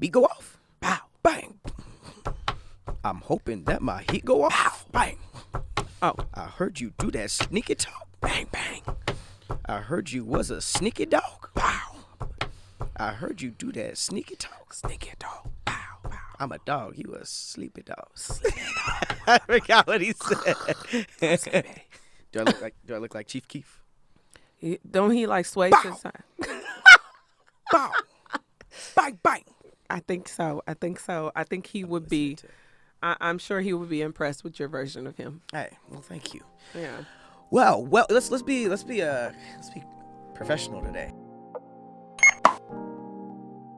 beat go off. Pow, bang. I'm hoping that my heat go off. Pow, bang. Oh, I heard you do that sneaky talk. Bang, bang. I heard you was a sneaky dog. Pow. I heard you do that sneaky talk. Sneaky dog. Pow, pow. I'm a dog. You a sleepy dog. Sleepy dog. I forgot what he said. Do I look like Chief Keef? Don't he like sway Bow. to the side? Bow. Bang, bang. I think so. I think he would be. I'm sure he would be impressed with your version of him. Hey, well, thank you. Yeah. Well, let's be professional today.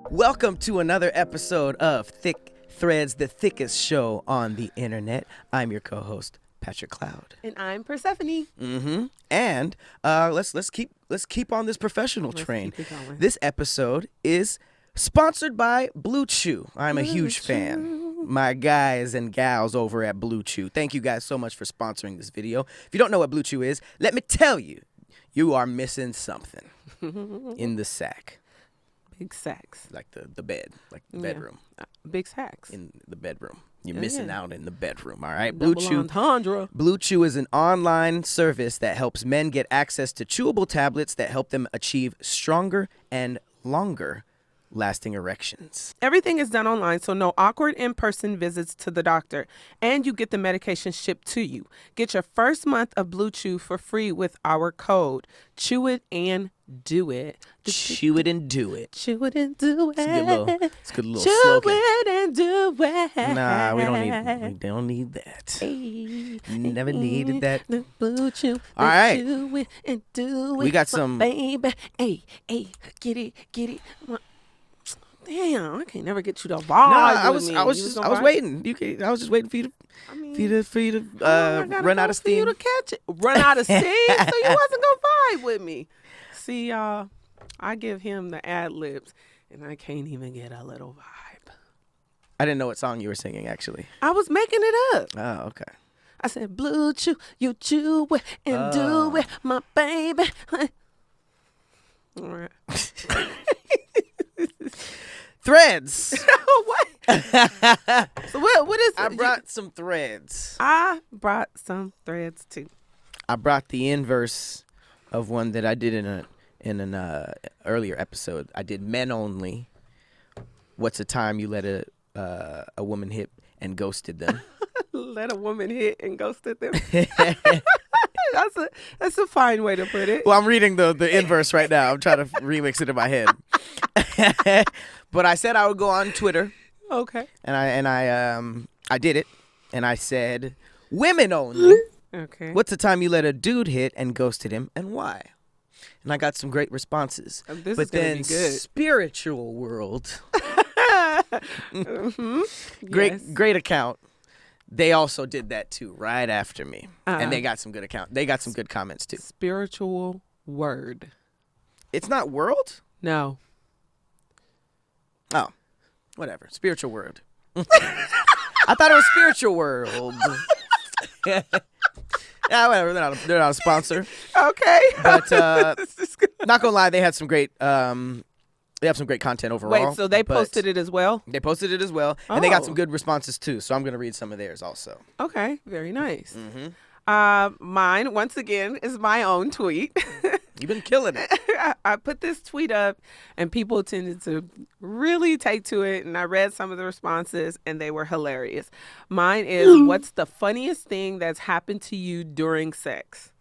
Welcome to another episode of Thick Threads, the thickest show on the internet. I'm your co-host, Patrick Cloud. And I'm Persephanii. Mm-hmm. And let's keep on this professional train. This episode is sponsored by BlueChew. I'm a huge fan. My guys and gals over at BlueChew. Thank you guys so much for sponsoring this video. If you don't know what BlueChew is, let me tell you, you are missing something in the sack. Big sacks. Like the bed, like the bedroom. Big sacks. In the bedroom. You're missing out in the bedroom, all right? BlueChew. BlueChew is an online service that helps men get access to chewable tablets that help them achieve stronger and longer lasting erections. Everything is done online, so no awkward in-person visits to the doctor. And you get the medication shipped to you. Get your first month of BlueChew for free with our code. Chew it and do it. Chew it and do it. Chew it and do it. It's a good little Chew slogan. it and do it. Nah, we don't need that. Hey, Never needed that. The BlueChew. All right. Chew it and do it. We got some baby. Hey, get it. Damn, I can't never get you to vibe. I was waiting. I was just waiting for you to run out of steam. For you to catch it. Run out of steam, so you wasn't gonna vibe with me. See, y'all, I give him the ad libs, and I can't even get a little vibe. I didn't know what song you were singing, actually. I was making it up. Oh, okay. I said, BlueChew, you chew it and do it, my baby. All right. Threads. What? So what is it? I brought some threads. I brought some threads too. I brought the inverse of one that I did in an earlier episode. I did men only. What's the time you let a woman hit and ghosted them? Let a woman hit and ghosted them. That's a fine way to put it. Well, I'm reading the inverse right now. I'm trying to remix it in my head. But I said I would go on Twitter. Okay. And I did it. And I said, women only. Okay. What's the time you let a dude hit and ghosted him, and why? And I got some great responses. This but is gonna then be good. Spiritual World, Mm-hmm. great account. They also did that too, right after me, and they got some good They got some good comments too. Spiritual Word. It's not world. No. Oh, whatever. Spiritual World. I thought it was Spiritual World. Yeah, whatever. They're not a sponsor. Okay. But not gonna lie, they had some great. They have some great content overall. Wait, so they posted it as well? They posted it as well, and they got some good responses too. So I'm gonna read some of theirs also. Okay, very nice. Mm-hmm. Mine, once again, is my own tweet. You've been killing it. I put this tweet up, and people tended to really take to it, and I read some of the responses, and they were hilarious. Mine is, what's the funniest thing that's happened to you during sex?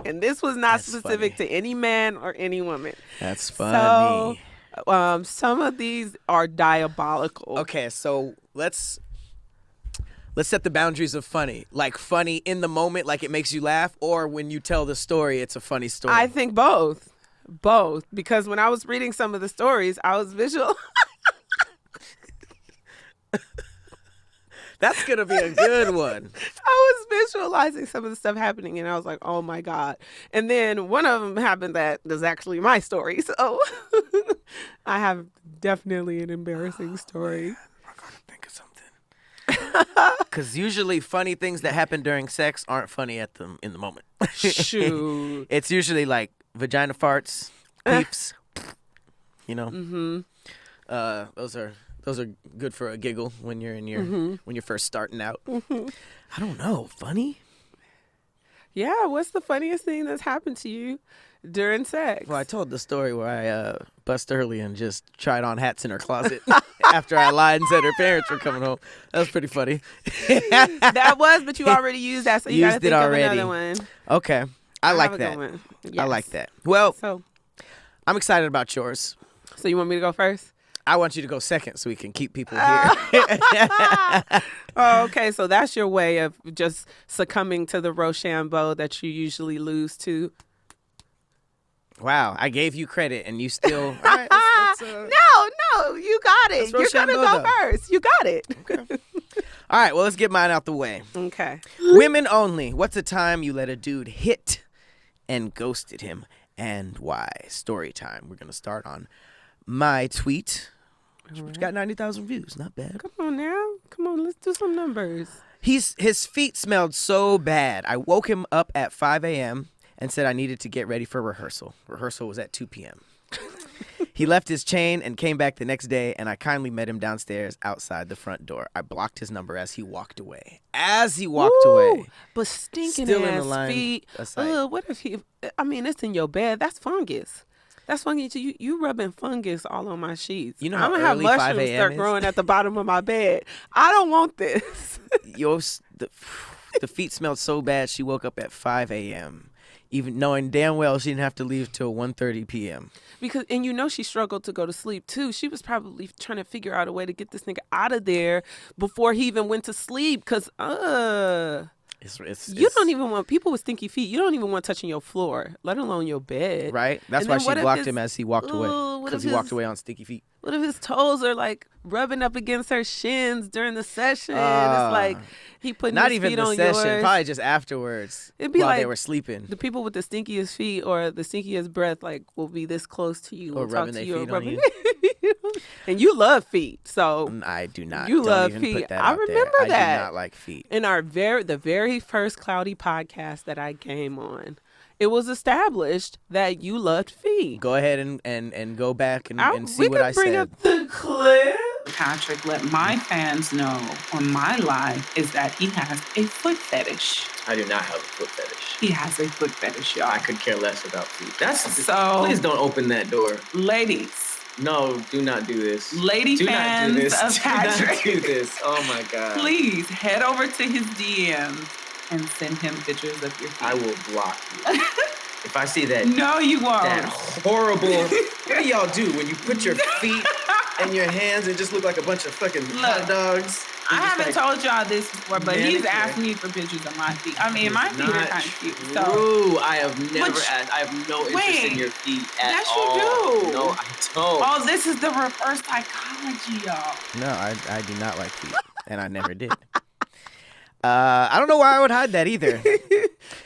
And this was not specific to any man or any woman. That's funny. So, some of these are diabolical. Okay, so let's set the boundaries of funny. Like funny in the moment, like it makes you laugh, or when you tell the story, it's a funny story. I think both. Both. Because when I was reading some of the stories, I was visual. That's going to be a good one. I was visualizing some of the stuff happening, and I was like, oh, my God. And then one of them happened that is actually my story. So I have definitely an embarrassing story. I got to think of something. Because usually funny things that happen during sex aren't funny in the moment. Shoot. It's usually like vagina farts, queefs, you know. Mm-hmm. Those are good for a giggle when you're in your when you're first starting out. I don't know. Funny? Yeah, what's the funniest thing that's happened to you during sex? Well, I told the story where I bust early and just tried on hats in her closet after I lied and said her parents were coming home. That was pretty funny. That was, but you already used that, so you got to Used think it of already. another one. Okay. I like have a that. good one. I Yes. like that. Well, So I'm excited about yours. you want me to go first? I want you to go second so we can keep people here. Oh, okay. So that's your way of just succumbing to the Rochambeau that you usually lose to. Wow, I gave you credit and you still. All right, No, you got it. That's You're gonna Rochambeau, go though. first. You got it. All right, well, let's get mine out the way. Okay. Women only. What's a time you let a dude hit and ghosted him and why? Story time. We're going to start on my tweet, which got 90,000 views. Not bad. Come on now. Come on, let's do some numbers. His feet smelled so bad. I woke him up at 5 a.m. and said I needed to get ready for rehearsal. Rehearsal was at 2 p.m. He left his chain and came back the next day, and I kindly met him downstairs outside the front door. I blocked his number as he walked away. Away. But stinking Still in the ass line feet. of sight. What if it's in your bed. That's fungus. That's fungus. You rubbing fungus all on my sheets. You know how I'm gonna have early 5 mushrooms a.m. start is? growing at the bottom of my bed. I don't want this. The feet smelled so bad she woke up at 5 a.m., even knowing damn well she didn't have to leave till 1:30 p.m. And she struggled to go to sleep too. She was probably trying to figure out a way to get this nigga out of there before he even went to sleep. Cause you don't even want people with stinky feet. You don't even want touching your floor, let alone your bed. Right? That's And why then she what if blocked his- him as he walked away. What Because if he walked his- away on sticky feet. What if his toes are like rubbing up against her shins during the session? It's like he putting Not his even feet the on session, yours. probably just afterwards It'd be while they like were sleeping. The people with the stinkiest feet or the stinkiest breath, like, will be this close to you Or and talk rubbing to their you. feet or on rubbing you. And you love feet, so I do not. You Don't love even feet. Put that I out there. remember that. I do not like feet. in the very first Cloudy podcast that I came on, it was established that you loved feet. Go ahead and go back and see we what can I bring said. up the clip. Patrick let my fans know on my live is that he has a foot fetish. I do not have a foot fetish. He has a foot fetish, y'all. I could care less about feet. That's So- Please don't open that door. Ladies, No, do not do this. Lady do fans not do this. of Do not Patrick. do this. Oh my god. please head over to his DMs and send him pictures of your feet. I will block you. If I see that No, you won't. that horrible. What do y'all do when you put your feet and your hands and just look like a bunch of fucking hot Look, dogs? I You're just haven't like, told y'all this before, but he's manicure. asked me for pictures of my feet. I mean, my It's feet are not kind of cute. So true. I have never Which- asked. I have no interest Wait. in your feet at Yes, you all. do. No, I don't. Oh, this is the reverse psychology, y'all. No, I do not like feet, and I never did. I don't know why I would hide that either.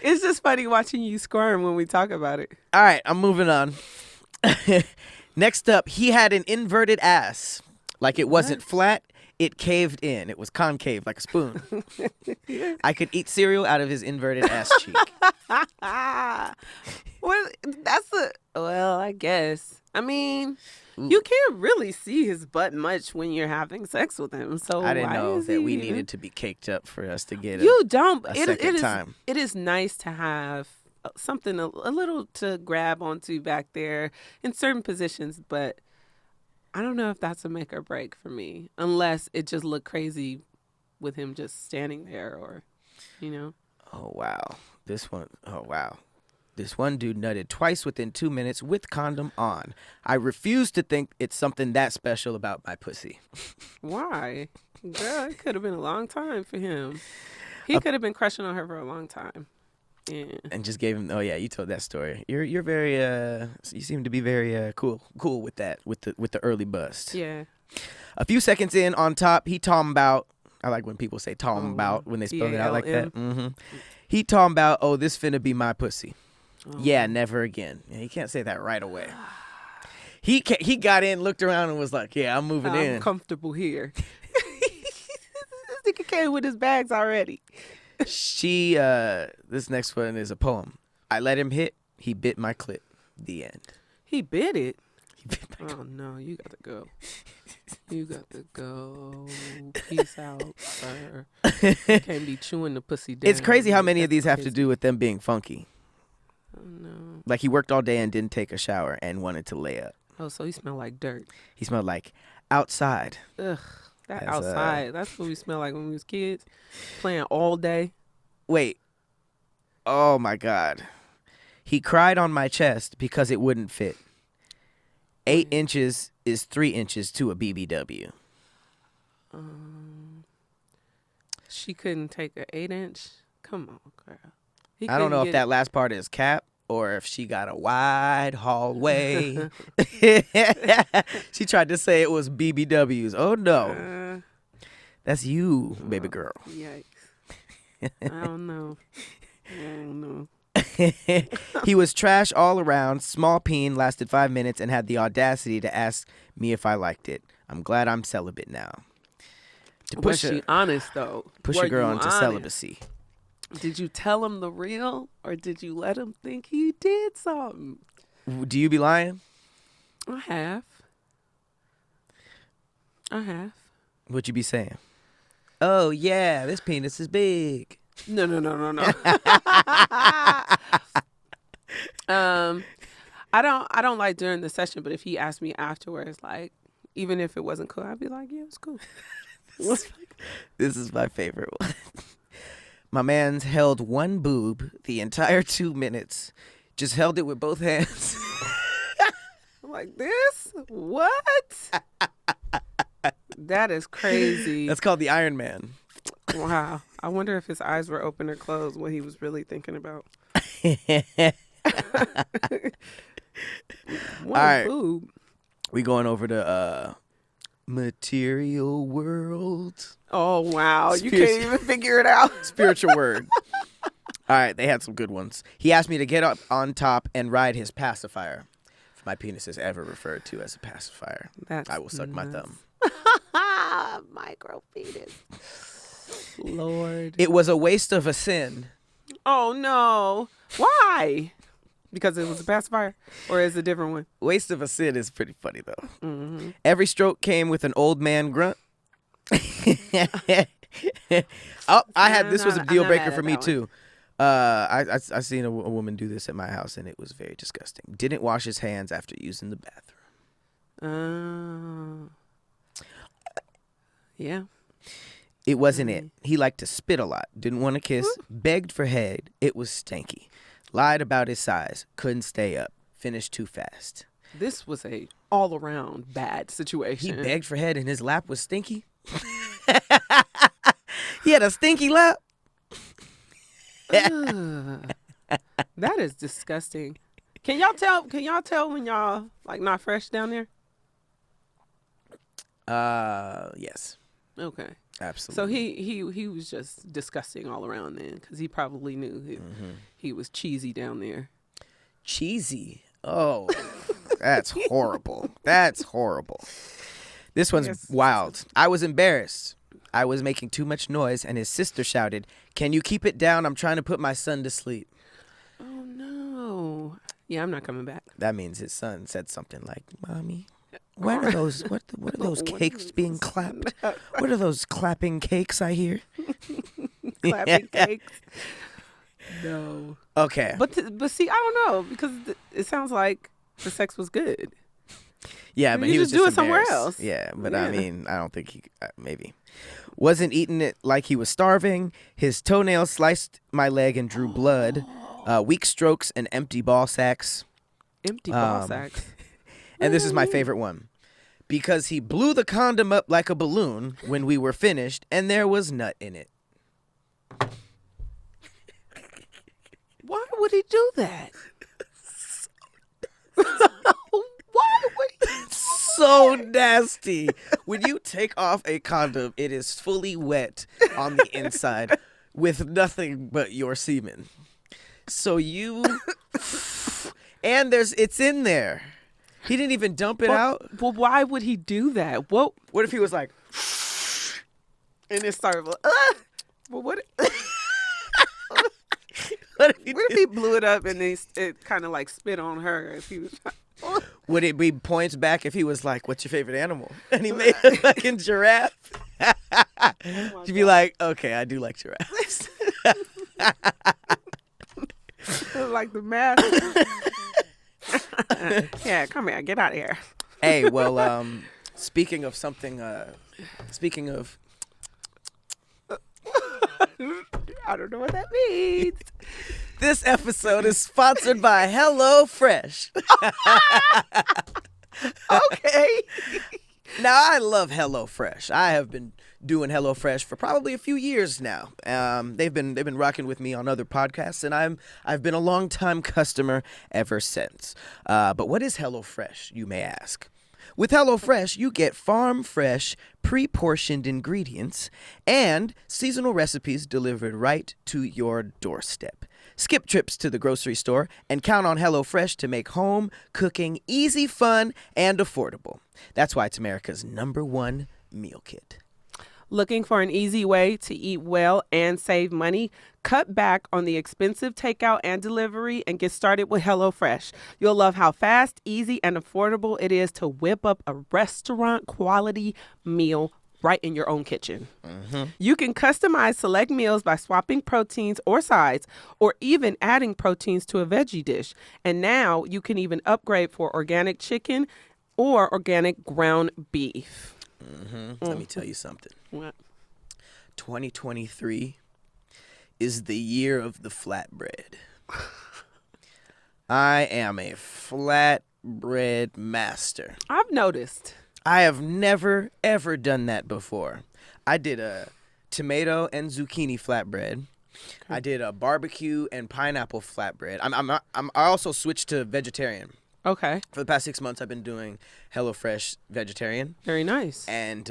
It's just funny watching you squirm when we talk about it. All right, I'm moving on. Next up, he had an inverted ass. Like it wasn't flat, it caved in. It was concave like a spoon. I could eat cereal out of his inverted ass cheek. Well, I guess. I mean, you can't really see his butt much when you're having sex with him. So I didn't why know is that he we even- needed to be caked up for us to get You don't. a It second is. time. It is nice to have something a little to grab onto back there in certain positions, but I don't know if that's a make or break for me, unless it just looked crazy with him just standing there, or, you know. Oh, wow. This one dude nutted twice within 2 minutes with condom on. I refuse to think it's something that special about my pussy. Why? Girl, it could have been a long time for him. He could have been crushing on her for a long time. Yeah. And just gave him. Oh yeah, you told that story. You're very you seem to be very cool with that with the early bust. Yeah. A few seconds in on top, he talking about. I like when people say talking about when they spell it out like that. Mm-hmm. He talking about, oh, this finna be my pussy. Yeah, never again. Yeah, he can't say that right away. He got in, looked around, and was like, yeah, I'm moving in. I'm comfortable here. This nigga came with his bags already. This next one is a poem. I let him hit. He bit my clit. The end. He bit it. He bit my Oh no, you gotta go. You got to go. Peace out, sir. You can't be chewing the pussy down. It's crazy how many of That's these have to crazy. do with them being funky. Oh, no. Like he worked all day and didn't take a shower and wanted to lay up. Oh, so he smelled like dirt. He smelled like outside. Ugh. That As, outside. That's what we smelled like when we was kids. Playing all day. Wait. Oh my God. He cried on my chest because it wouldn't fit. 8 inches is 3 inches to a BBW. She couldn't take an 8-inch. Come on, girl. I don't know if that last part is cap or if she got a wide hallway. She tried to say it was BBWs. Oh no. That's you, baby girl. Yikes. I don't know. He was trash all around. Small peen, lasted 5 minutes, and had the audacity to ask me if I liked it. I'm glad I'm celibate now. To Was she honest though? push Were a girl you into honest? celibacy. Did you tell him the real, or did you let him think he did something? Do you be lying? I have. What you be saying? Oh yeah, this penis is big. No. I don't like during the session, but if he asked me afterwards, like, even if it wasn't cool, I'd be like, yeah, it's cool. This is my favorite one. My man's held one boob the entire 2 minutes. Just held it with both hands. I'm like, this? What? That is crazy. That's called the Iron Man. Wow. I wonder if his eyes were open or closed, what he was really thinking about. One right. boob. We going over to material world. Oh, wow. You Spirits- can't even figure it out. Spiritual word. All right, they had some good ones. He asked me to get up on top and ride his pacifier. If my penis is ever referred to as a pacifier, That's I will suck my nuts. thumb. Micro penis. Lord. It was a waste of a sin. Oh, no. Why? Because it was a pacifier? Or is it a different one? Waste of a sin is pretty funny, though. Mm-hmm. Every stroke came with an old man grunt. Oh, this was a deal breaker for me, too. I seen a woman do this at my house, and it was very disgusting. Didn't wash his hands after using the bathroom. Yeah. It wasn't it. He liked to spit a lot. Didn't want to kiss. Begged for head. It was stanky. Lied about his size. Couldn't stay up. Finished too fast. This was a all-around bad situation. He begged for head, and his lap was stinky. He had a stinky lap. That is disgusting. Can y'all tell when y'all like not fresh down there? Yes. Okay. Absolutely. So he was just disgusting all around then, because he probably knew he was cheesy down there. Cheesy. Oh, that's horrible. That's horrible. This one's wild. I was embarrassed. I was making too much noise, and his sister shouted, "Can you keep it down? I'm trying to put my son to sleep." Oh no. Yeah, I'm not coming back. That means his son said something like, "Mommy, what are those? What are those cakes being clapped? What are those clapping cakes I hear?" Clapping cakes. No. Okay. But see, I don't know, because it sounds like the sex was good. Yeah, but You he was just do it somewhere embarrassed. else. Yeah, but Yeah. I mean, I don't think he maybe wasn't eating it like he was starving. His toenails sliced my leg and drew blood. Weak strokes and empty ball sacks. Empty ball sacks. And this is my favorite one. Because he blew the condom up like a balloon when we were finished, and there was nut in it. Why would he do that? Why would he? So nasty. When you take off a condom, it is fully wet on the inside with nothing but your semen. So you, and it's in there. He didn't even dump it out. Well, why would he do that? What if he was like, and it started? Well, what? what if What if he blew it up and it kind of like spit on her? If he was, Would it be points back if he was like, "What's your favorite animal?" and he made a fucking giraffe? You'd be like, "Okay, I do like giraffes." Like the mask. Yeah, come here. Get out of here. Hey, well, speaking of something, speaking of, I don't know what that means. this episode is sponsored by HelloFresh. Okay. Now, I love HelloFresh. I have been doing HelloFresh for probably a few years now. They've been rocking with me on other podcasts, and I've been a longtime customer ever since. But what is HelloFresh, you may ask? With HelloFresh, you get farm-fresh, pre-portioned ingredients and seasonal recipes delivered right to your doorstep. Skip trips to the grocery store and count on HelloFresh to make home cooking easy, fun, and affordable. That's why it's America's #1 meal kit. Looking for an easy way to eat well and save money? Cut back on the expensive takeout and delivery and get started with HelloFresh. You'll love how fast, easy, and affordable it is to whip up a restaurant quality meal right in your own kitchen. You can customize select meals by swapping proteins or sides, or even adding proteins to a veggie dish. And now you can even upgrade for organic chicken or organic ground beef. Let me tell you something. What? 2023 is the year of the flatbread. I am a flatbread master. I've noticed. I have never, ever done that before. I did a tomato and zucchini flatbread. I did a barbecue and pineapple flatbread. I also switched to vegetarian. Okay. For the past 6 months, I've been doing HelloFresh vegetarian. Very nice. And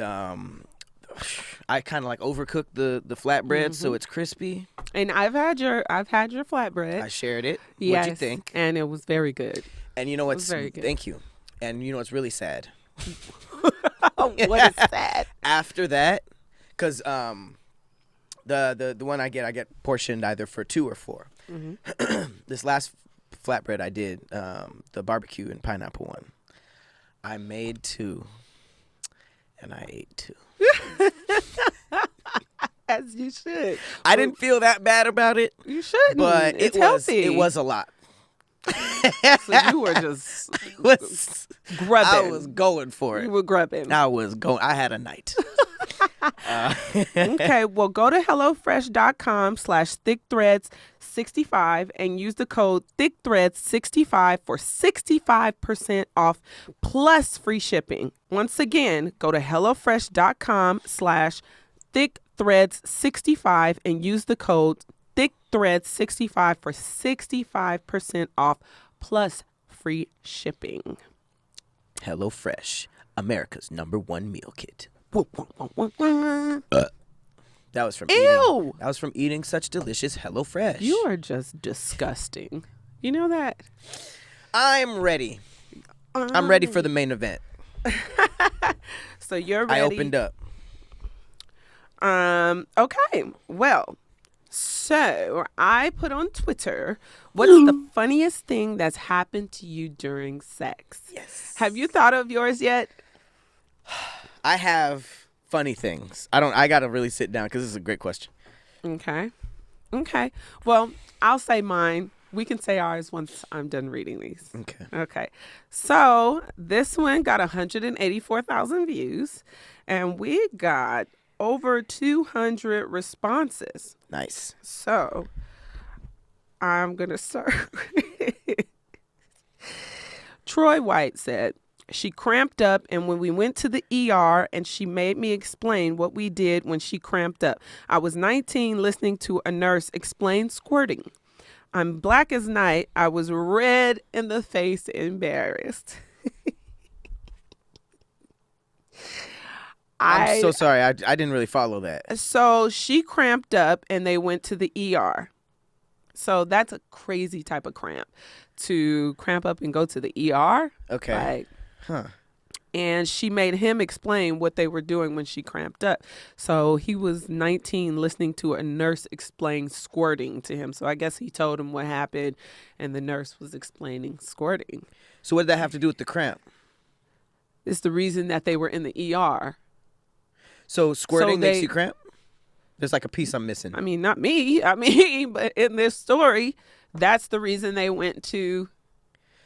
I kind of like overcooked the flatbread so it's crispy. And I've had your flatbread. I shared it. Yes, What'd you think? And it was very good. And you know what's very good. Thank you. And you know what's really sad? What is that? After that, because the one I get portioned either for 2 or 4. This last flatbread I did, the barbecue and pineapple one, I made 2, and I ate 2. As you should. I didn't feel that bad about it, You shouldn't. but it's healthy. it was a lot. So you were just grubbing. I was going for You it. were grubbing. I had a night. Okay, well, go to HelloFresh.com/thickthreads65 and use the code thickthreads65 for 65% off plus free shipping. Once again, go to HelloFresh.com/thickthreads65 and use the code thickthreads65 for 65% off plus free shipping. HelloFresh, America's #1 meal kit. That was from Ew. eating. That was from eating such delicious HelloFresh. You are just disgusting. You know that? I'm ready. I'm ready for the main event. So you're ready. I opened up. Okay. Well, so I put on Twitter, what's the funniest thing that's happened to you during sex? Yes. Have you thought of yours yet? I have funny things. I gotta really sit down because this is a great question. Okay. Well, I'll say mine. We can say ours once I'm done reading these. Okay. So this one got 184,000 views, and we got over 200 responses. Nice. So I'm going to start. Troy White said, she cramped up, and when we went to the ER, and she made me explain what we did when she cramped up. I was 19 listening to a nurse explain squirting. I'm black as night. I was red in the face, embarrassed. I'm so sorry. I didn't really follow that. So she cramped up and they went to the ER. So that's a crazy type of cramp, to cramp up and go to the ER. Okay. And she made him explain what they were doing when she cramped up. So he was 19 listening to a nurse explain squirting to him. So I guess he told him what happened and the nurse was explaining squirting. So what did that have to do with the cramp? It's the reason that they were in the ER. So squirting makes you cramp? There's like a piece I'm missing. I mean, not me. I mean, but in this story, that's the reason they went to.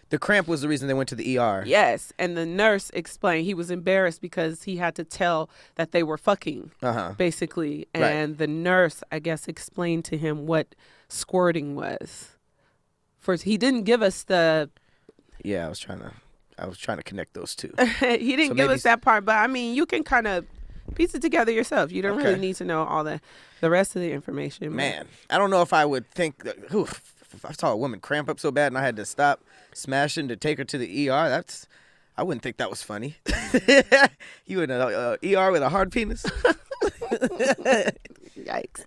The cramp was the reason they went to the ER. Yes. And the nurse explained he was embarrassed because he had to tell that they were fucking, basically. And the nurse, I guess, explained to him what squirting was. First, he didn't give us the. Yeah, I was trying to connect those two. He didn't give us that part, but I mean, you can kind of piece it together yourself. You don't really need to know all the rest of the information. Man, I don't know if I would think that, if I saw a woman cramp up so bad and I had to stop smashing to take her to the ER, I wouldn't think that was funny. You in an ER with a hard penis? Yikes.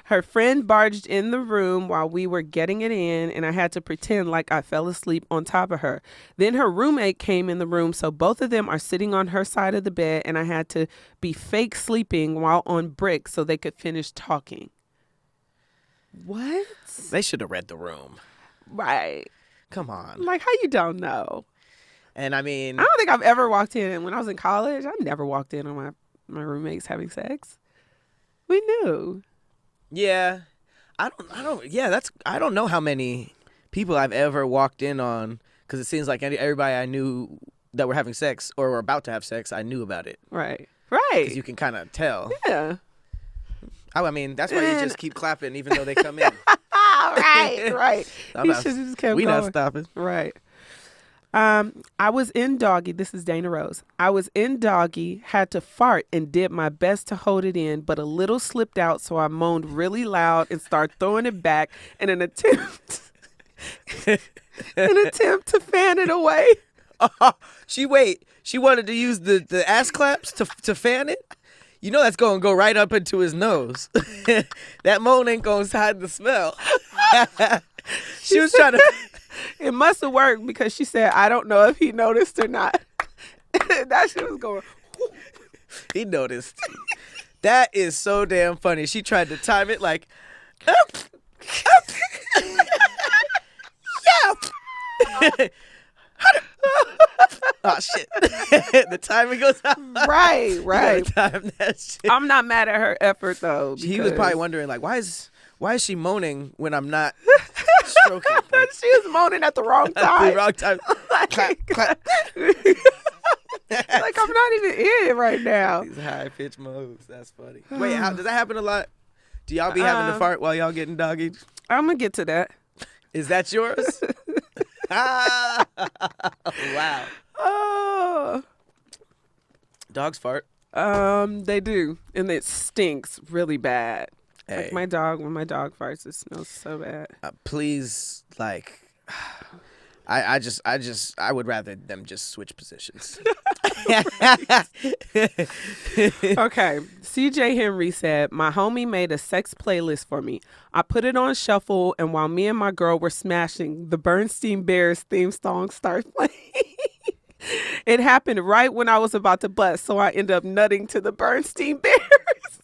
Her friend barged in the room while we were getting it in, and I had to pretend like I fell asleep on top of her. Then her roommate came in the room, so both of them are sitting on her side of the bed, and I had to be fake sleeping while on bricks so they could finish talking. What? They should have read the room. Right. Come on. Like, how you don't know? And I mean, I don't think I've ever walked in. And when I was in college, I never walked in on my roommates having sex. We knew. Yeah. I don't know how many people I've ever walked in on, because it seems like everybody I knew that were having sex or were about to have sex, I knew about it. Right. Because you can kind of tell. Yeah. I mean, that's why you just keep clapping even though they come in. Right. We not stopping. Right. I was in doggy. This is Dana Rose. I was in doggy, had to fart and did my best to hold it in, but a little slipped out, so I moaned really loud and started throwing it back in an attempt to fan it away. She wanted to use the ass claps to fan it? You know that's going to go right up into his nose. That moan ain't going to hide the smell. She was trying to... It must have worked because she said, I don't know if he noticed or not. That shit was going... He noticed. That is so damn funny. She tried to time it like... Yeah. Oh, shit. The timing goes out. Right. Time that shit. I'm not mad at her effort, though. He was probably wondering, like, why is she moaning when I'm not stroking? Like, she was moaning at the wrong time. At the wrong time. Clap, clap. Like, I'm not even in it right now. These high-pitched moves. That's funny. Wait, does that happen a lot? Do y'all be having to fart while y'all getting doggied? I'm going to get to that. Is that yours? Wow. Oh. Dogs fart. They do. And it stinks really bad. Hey. Like when my dog farts, it smells so bad. Please, like, I would rather them just switch positions. Okay. CJ Henry said, my homie made a sex playlist for me. I put it on shuffle, and while me and my girl were smashing, the Bernstein Bears theme song starts playing. It happened right when I was about to bust, so I ended up nutting to the Bernstein Bears.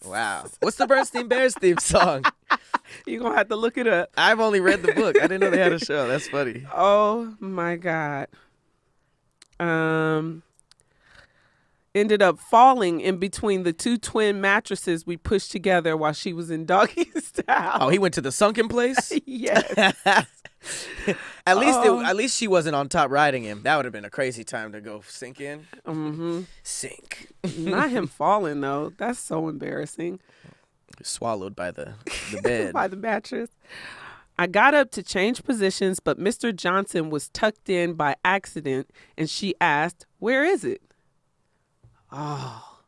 Wow. What's the Bernstein Bears theme song? You're going to have to look it up. I've only read the book. I didn't know they had a show. That's funny. Oh, my God. Ended up falling in between the two twin mattresses we pushed together while she was in doggy style. Oh, he went to the sunken place? Yes. At least she wasn't on top riding him. That would have been a crazy time to go sink in. Mm-hmm. Sink. Not him falling, though. That's so embarrassing. Swallowed by the bed. By the mattress. I got up to change positions, but Mr. Johnson was tucked in by accident, and she asked, where is it? Oh,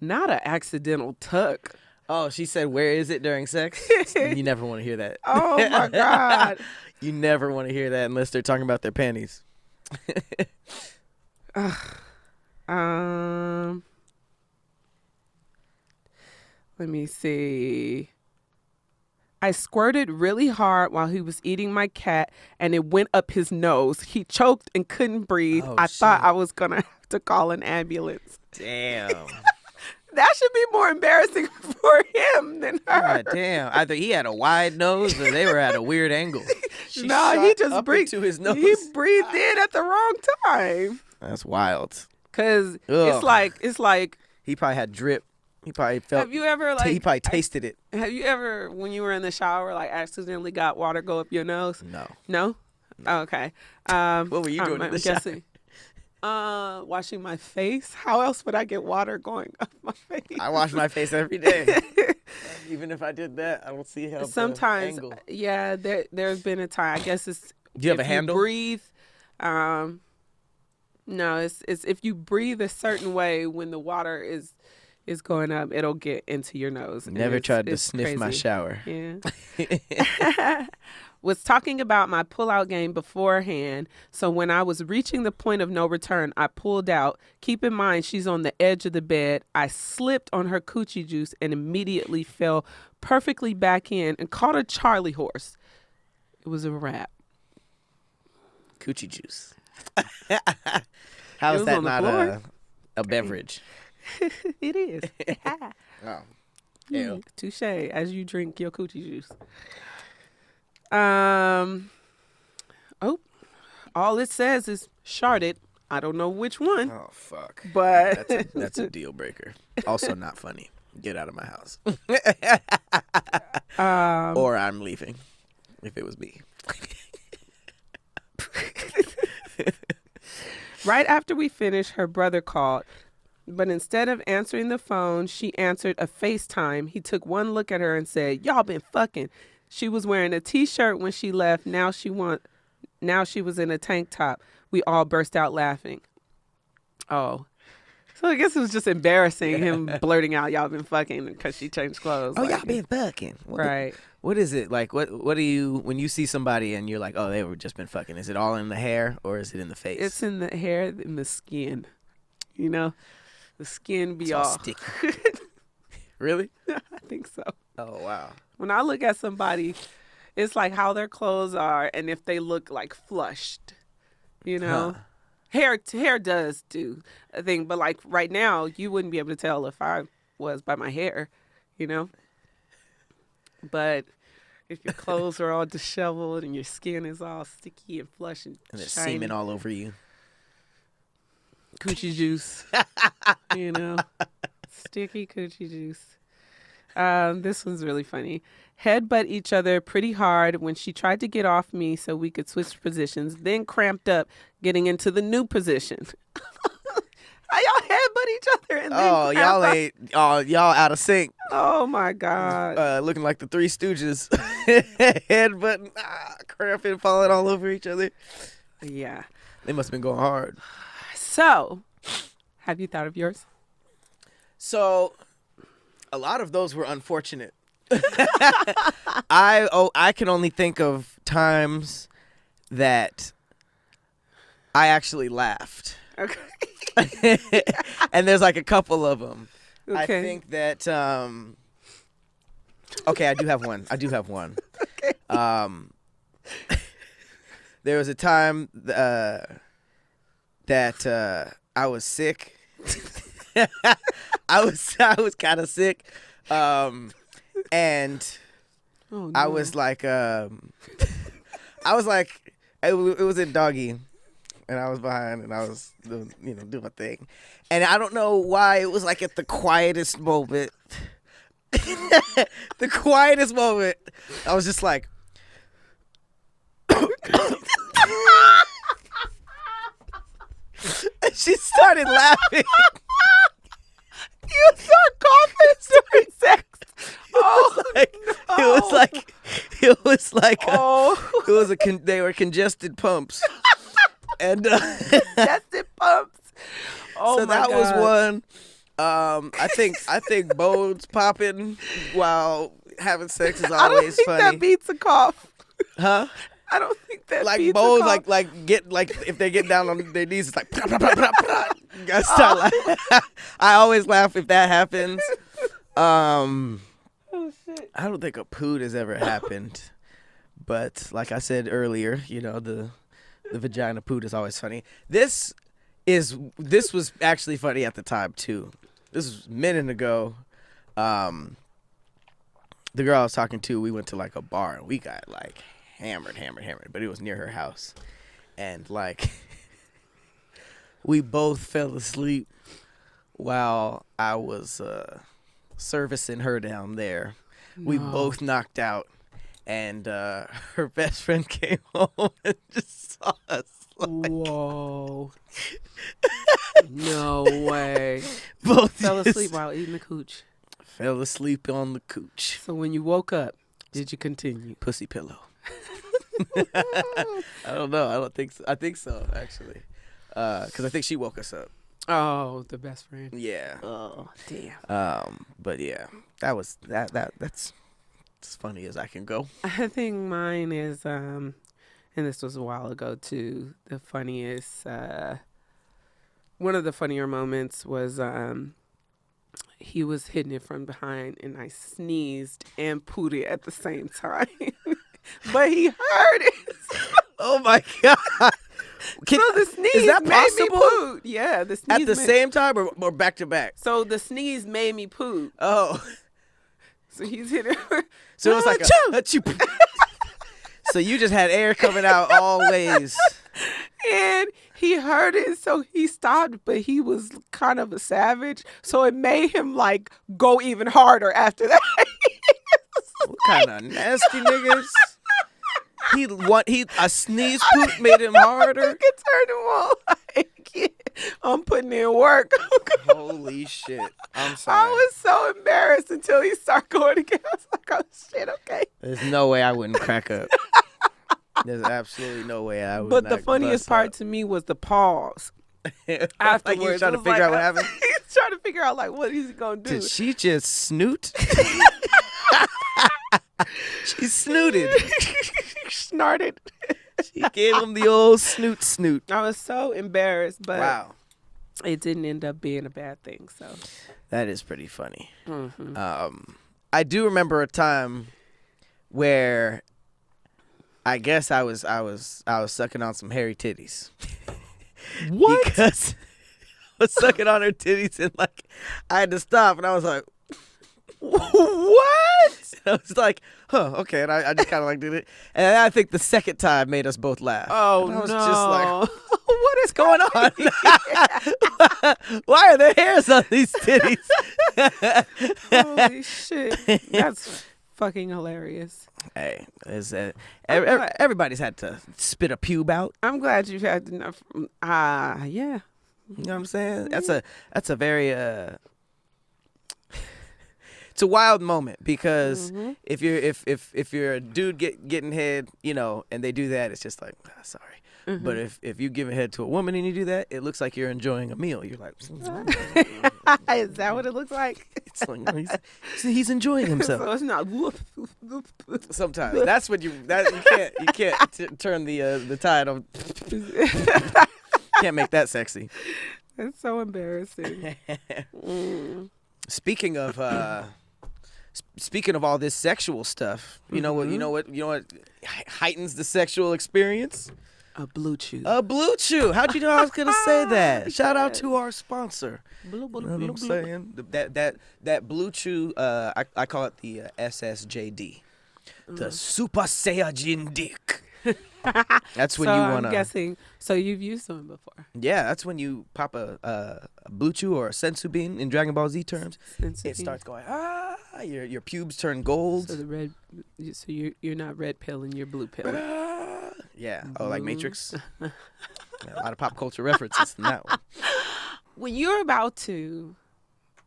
not an accidental tuck. Oh, she said, where is it during sex? You never want to hear that. Oh, my God. You never want to hear that unless they're talking about their panties. Let me see. I squirted really hard while he was eating my cat, and it went up his nose. He choked and couldn't breathe. Oh, I thought I was going to have to call an ambulance. Damn. That should be more embarrassing for him than her. God damn. Either he had a wide nose or they were at a weird angle. She No, he shot just up breathed into his nose. He breathed in at the wrong time. That's wild. Cause Ugh. it's like. He probably had drip. He probably felt. Have you ever like? He probably tasted it. Have you ever, when you were in the shower, like accidentally got water go up your nose? No. No. Oh, okay. What were you doing in the shower? guessing. Washing my face. How else would I get water going up my face? I wash my face every day. Even if I did that, I don't see how. Sometimes, angle. yeah. There's been a time. I guess it's. Do you have if a handle? Breathe. No, it's if you breathe a certain way when the water is going up, it'll get into your nose. Never tried to sniff my crazy. shower. Yeah. Was talking about my pull-out game beforehand, so when I was reaching the point of no return, I pulled out. Keep in mind, she's on the edge of the bed. I slipped on her coochie juice and immediately fell perfectly back in and caught a Charlie horse. It was a wrap. Coochie juice. How It is was that on the not floor. a beverage? It is. Oh. Ew. Touche, as you drink your coochie juice. Oh, all it says is sharded. I don't know which one. Oh, fuck. But That's a deal breaker. Also not funny. Get out of my house. Or I'm leaving if it was me. Right after we finished, her brother called. But instead of answering the phone, she answered a FaceTime. He took one look at her and said, "Y'all been fucking." She was wearing a T-shirt when she left. Now she was in a tank top. We all burst out laughing. Oh. So I guess it was just embarrassing him blurting out, "Y'all been fucking," because she changed clothes. Oh, like, y'all been fucking. Right. What is it? Like, what do you, when you see somebody and you're like, oh, they were just been fucking, is it all in the hair or is it in the face? It's in the hair and the skin. You know? The skin be It's all sticky. Really? I think so. Oh, wow. When I look at somebody, it's like how their clothes are and if they look like flushed, you know? Hair does do a thing, but like right now, you wouldn't be able to tell if I was by my hair, you know? But if your clothes are all disheveled and your skin is all sticky and flush and there's shiny, semen all over you. coochie juice, you know? Sticky coochie juice. This one's really funny. Headbutt each other pretty hard when she tried to get off me so we could switch positions, then cramped up getting into the new position. How y'all headbutt each other and then cramp up? Y'all out of sync. Oh my God. Looking like the Three Stooges. Headbutting, cramping, falling all over each other. Yeah. They must have been going hard. So, have you thought of yours? So, a lot of those were unfortunate. I can only think of times that I actually laughed. Okay. And there's like a couple of them. Okay. I think that okay, I do have one. Okay. There was a time that I was sick. I was kind of sick. And Oh, no. I was like it was in doggy, and I was behind, and I was doing my thing, and I don't know why it was like at the quietest moment. The quietest moment, I was just like, and she started laughing. You start coughing during sex. Oh, It was like oh. they were congested pumps, and Congested pumps. Oh, so my that God. was one. I think bones popping while having sex is I don't always think funny. that beats a cough. Huh? I don't think that Like beats bones, a cough. like if they get down on their knees, it's like you gotta start laughing. I always laugh if that happens. Oh, shit. I don't think a poot has ever happened, but like I said earlier, the vagina poot is always funny. This was actually funny at the time too. this was a minute ago. The girl I was talking to, we went to like a bar and we got like hammered, but it was near her house. And like we both fell asleep while I was servicing her down there. We both knocked out, and her best friend came home and just saw us. Like, whoa. No way. both Fell just asleep while eating the cooch. fell asleep on the cooch. So when you woke up, did you continue? Pussy pillow. I don't know. I don't think so. I think so, actually. Because I think she woke us up. Oh, the best friend. Yeah. Oh, damn. But yeah, that's as funny as I can go. I think mine is, and this was a while ago too, the funniest, one of the funnier moments was he was hitting it from behind and I sneezed and pooted at the same time. But he heard it. Oh my god! So the sneeze is that made possible? me poot. Yeah, the sneeze At the same time or back to back? So the sneeze made me poot. Oh, So he's hitting her. so it was like a So you just had air coming out all ways. And he heard it, so he stopped, but he was kind of a savage, so it made him like go even harder after that. What kind of nasty niggas? A sneeze poop made him harder. You could turn him on. Like, yeah, I'm putting in work. Holy shit! I'm sorry. I was so embarrassed until he started going again. I was like, oh shit, okay. There's no way I wouldn't crack up. There's absolutely no way I would. But the not funniest bust part up. to me was the pause. Like Afterwards, you were trying it to was figure like, out what happened. He's trying to figure out like what is he gonna do. Did she just snoot? She snooted. Snorted. She gave him the old snoot. I was so embarrassed, but Wow, it didn't end up being a bad thing. So that is pretty funny. mm-hmm. I do remember a time where I guess I was sucking on some hairy titties. What? Because I was sucking on her titties and like I had to stop and I was like, What? I was like, huh, okay, and I just kind of like did it, and I think the second time made us both laugh. Oh, and I was no. just like, What is going on? Why are there hairs on these titties? Holy shit. That's fucking hilarious. Hey, everybody's had to spit a pube out. I'm glad you've had enough. Yeah. You know what I'm saying? That's a very it's a wild moment because if you're a dude getting head, you know, and they do that, it's just like, sorry. But if you give a head to a woman and you do that, it looks like you're enjoying a meal. You're like, Is that what it looks like? it's like no, he's enjoying himself. So it's not. Sometimes that's what you can't turn the tide on. Can't make that sexy. It's so embarrassing. Speaking of all this sexual stuff, you know what heightens the sexual experience? A BlueChew. A BlueChew. How'd you know I was gonna say that? Shout out to our sponsor. Blue, blue, You know what blue, I'm blue. saying? That BlueChew, I call it the SSJD, the Super Saiyajin Dick. That's when So you I'm wanna. guessing. So you've used them before. Yeah, that's when you pop a BlueChew or a sensu bean in Dragon Ball Z terms. Sensu It bean. starts going your pubes turn gold. So the red. So you're not red pilling, you're blue pilling. Yeah. Oh, like Matrix. Yeah, a lot of pop culture references in that one. When you're about to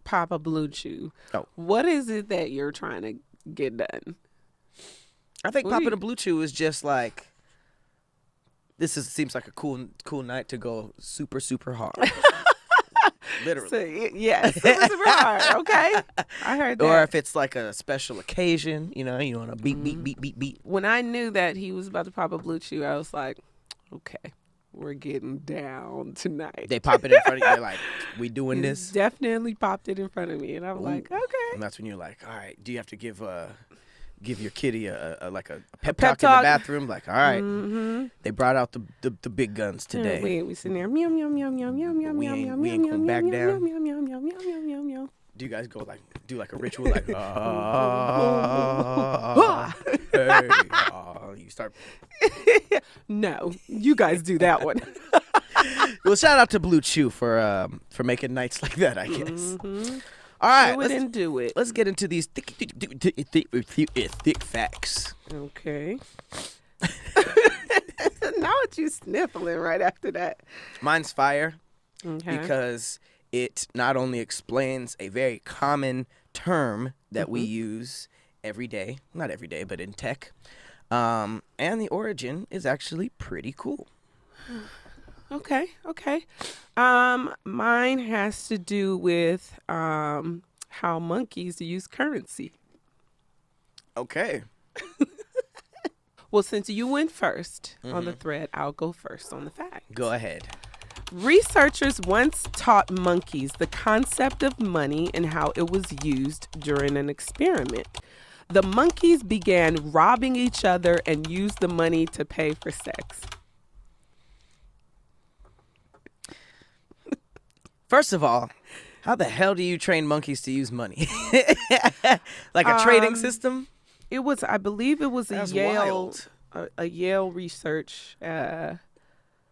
pop a BlueChew, what is it that you're trying to get done? I think What popping do a BlueChew is just like seems like a cool night to go super hard. Literally. So, yes, super hard. Okay, I heard that. Or if it's like a special occasion, you want to beat. When I knew that he was about to pop a BlueChew, I was like, okay, we're getting down tonight. They pop it in front of you. They're like, we doing He this? definitely popped it in front of me, and I was like, okay. And that's when you're like, all right, do you have to give your kitty a pep pep talk in talk. the bathroom? Like, all right, Mm-hmm. they brought out the big guns today. We sitting there, meow meow meow meow meow meow We meow ain't- meow we meow ain't meow gonna back meow down. meow meow meow meow meow meow meow Do you guys go like do like a ritual like hey, you start? No, you guys do that one. Well, shout out to BlueChew for making nights like that, I guess. All right, Do it and do it. let's get into these thick facts. Okay. Now what you sniffling right after that? Mine's fire Okay. because it not only explains a very common term that we use every day, not every day, but in tech, and the origin is actually pretty cool. Okay. Mine has to do with how monkeys use currency. Okay. Well, since you went first on the thread, I'll go first on the fact. Go ahead. Researchers once taught monkeys the concept of money and how it was used during an experiment. The monkeys began robbing each other and used the money to pay for sex. First of all, how the hell do you train monkeys to use money? Like a trading system? It was, I believe, it was That's a Yale, wild. a Yale research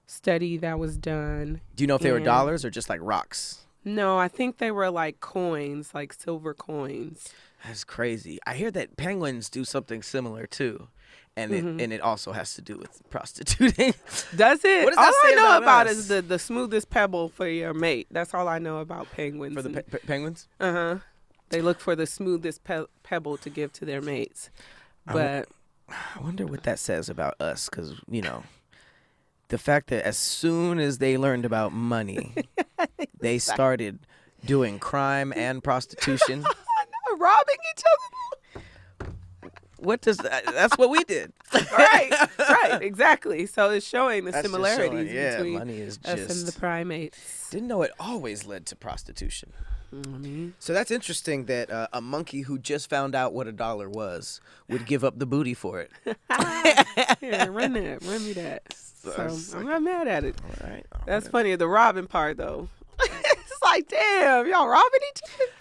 study that was done. Do you know if they were And- dollars or just like rocks? No, I think they were like coins, like silver coins. That's crazy. I hear that penguins do something similar too. And it also has to do with prostituting. Does it? What does All that I say know about about us? is the smoothest pebble for your mate. That's all I know about penguins. For the penguins? They look for the smoothest pebble to give to their mates. But I wonder what that says about us because, you know, the fact that as soon as they learned about money, they started doing crime and prostitution. robbing each other. What does that? That's what we did. right, exactly. So it's showing the That's just similarities showing, yeah, between money is us and the just- primates. Didn't know it always led to prostitution. So that's interesting that a monkey who just found out what $1 was would give up the booty for it. Yeah, run me that. So I'm not mad at it. All right. That's funny. The robbing part, though. It's like, damn, y'all robbing each other?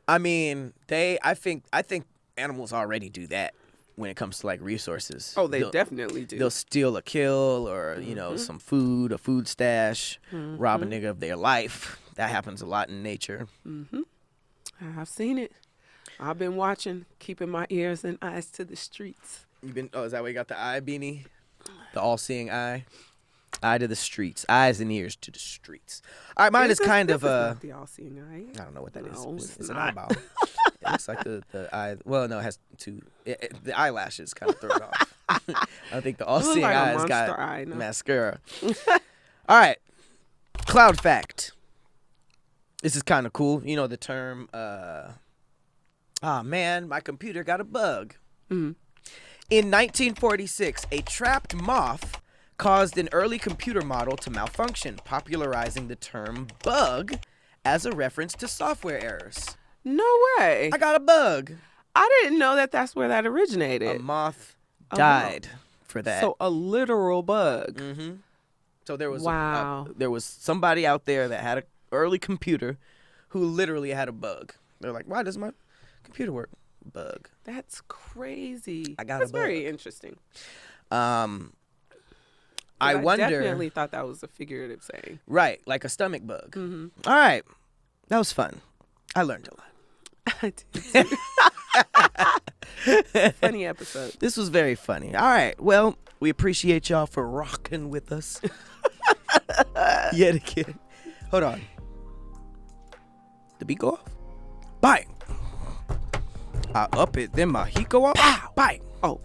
I mean, I think animals already do that when it comes to like resources. Oh, they They'll- definitely do. They'll steal a kill or, you know, some food, a food stash, rob a nigga of their life. That happens a lot in nature. I've seen it. I've been watching, keeping my ears and eyes to the streets. Is that why you got the eye beanie? The all-seeing eye? Eye to the streets. Eyes and ears to the streets. All right, mine is kind of not the all-seeing eye. I don't know what that is. No, It's it's an not. eyeball. It looks like the eye. Well, no, it has two. The eyelashes kind of throw it off. I think the all-seeing like a eye's monster got eye, no? mascara. All right, cloud fact. This is kind of cool. You know the term, man, my computer got a bug. In 1946, a trapped moth caused an early computer model to malfunction, popularizing the term bug as a reference to software errors. No way. I got a bug. I didn't know that that's where that originated. A moth died for that. So a literal bug. So there was Wow. there was somebody out there that had an early computer who literally had a bug. They're like, why does my computer work? Bug. That's crazy. I got a That's very bug. interesting. I wonder. definitely thought that was a figurative saying. Right, like a stomach bug. All right, that was fun. I learned a lot. I did too. Funny episode. This was very funny. All right, well, we appreciate y'all for rocking with us yet again. Hold on. The beat go off? Bang. I up it, then my heat go off. Pow. Bang. Oh.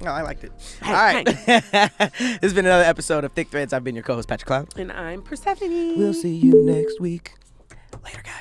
No, I liked it. Hey, All right. This has been another episode of Thick Threads. I've been your co-host, Patrick Cloud. And I'm Persephanie. We'll see you next week. Later, guys.